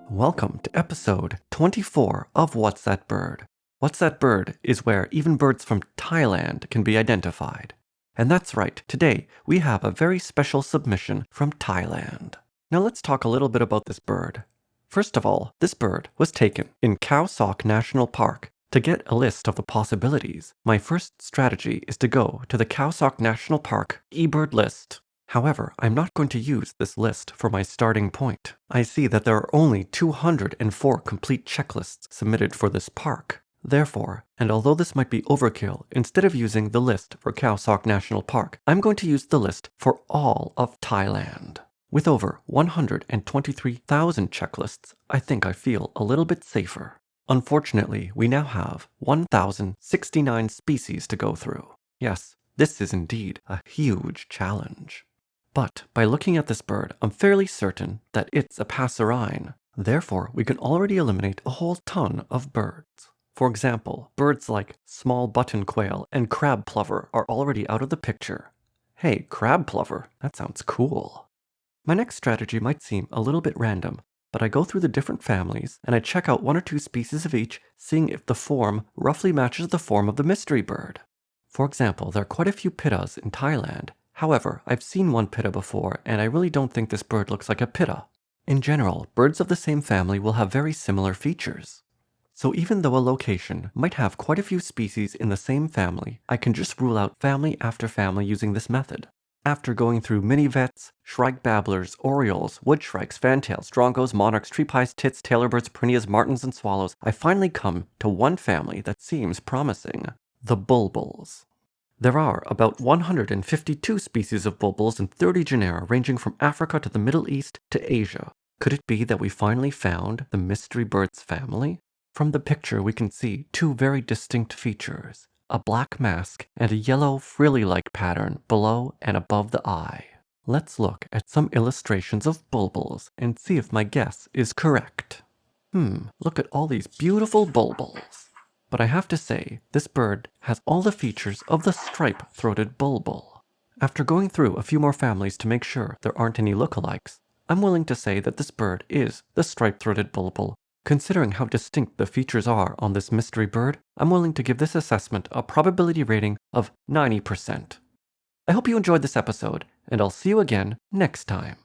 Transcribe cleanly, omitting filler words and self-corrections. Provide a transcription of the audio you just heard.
Welcome to episode 24 of What's That Bird? What's That Bird is where even birds from Thailand can be identified. And that's right, today we have a very special submission from Thailand. Now let's talk a little bit about this bird. First of all, this bird was taken in Khao Sok National Park. To get a list of the possibilities, my first strategy is to go to the Khao Sok National Park eBird list. However, I'm not going to use this list for my starting point. I see that there are only 204 complete checklists submitted for this park. Therefore, and although this might be overkill, instead of using the list for Khao Sok National Park, I'm going to use the list for all of Thailand. With over 123,000 checklists, I think I feel a little bit safer. Unfortunately, we now have 1,069 species to go through. Yes, this is indeed a huge challenge. But by looking at this bird, I'm fairly certain that it's a passerine. Therefore, we can already eliminate a whole ton of birds. For example, birds like small button quail and crab plover are already out of the picture. Hey, crab plover, that sounds cool. My next strategy might seem a little bit random, but I go through the different families and I check out one or two species of each, seeing if the form roughly matches the form of the mystery bird. For example, there are quite a few pittas in Thailand. However, I've seen one pitta before, and I really don't think this bird looks like a pitta. In general, birds of the same family will have very similar features. So even though a location might have quite a few species in the same family, I can just rule out family after family using this method. After going through mini-vets, shrike babblers, orioles, wood shrikes, fantails, drongos, monarchs, tree pies, tits, tailorbirds, prineas, martins, and swallows, I finally come to one family that seems promising: the bulbuls. There are about 152 species of bulbuls and 30 genera ranging from Africa to the Middle East to Asia. Could it be that we finally found the mystery birds family? From the picture we can see two very distinct features: a black mask and a yellow frilly-like pattern below and above the eye. Let's look at some illustrations of bulbuls and see if my guess is correct. Look at all these beautiful bulbuls. But I have to say, this bird has all the features of the stripe-throated bulbul. After going through a few more families to make sure there aren't any lookalikes, I'm willing to say that this bird is the stripe-throated bulbul. Considering how distinct the features are on this mystery bird, I'm willing to give this assessment a probability rating of 90%. I hope you enjoyed this episode, and I'll see you again next time.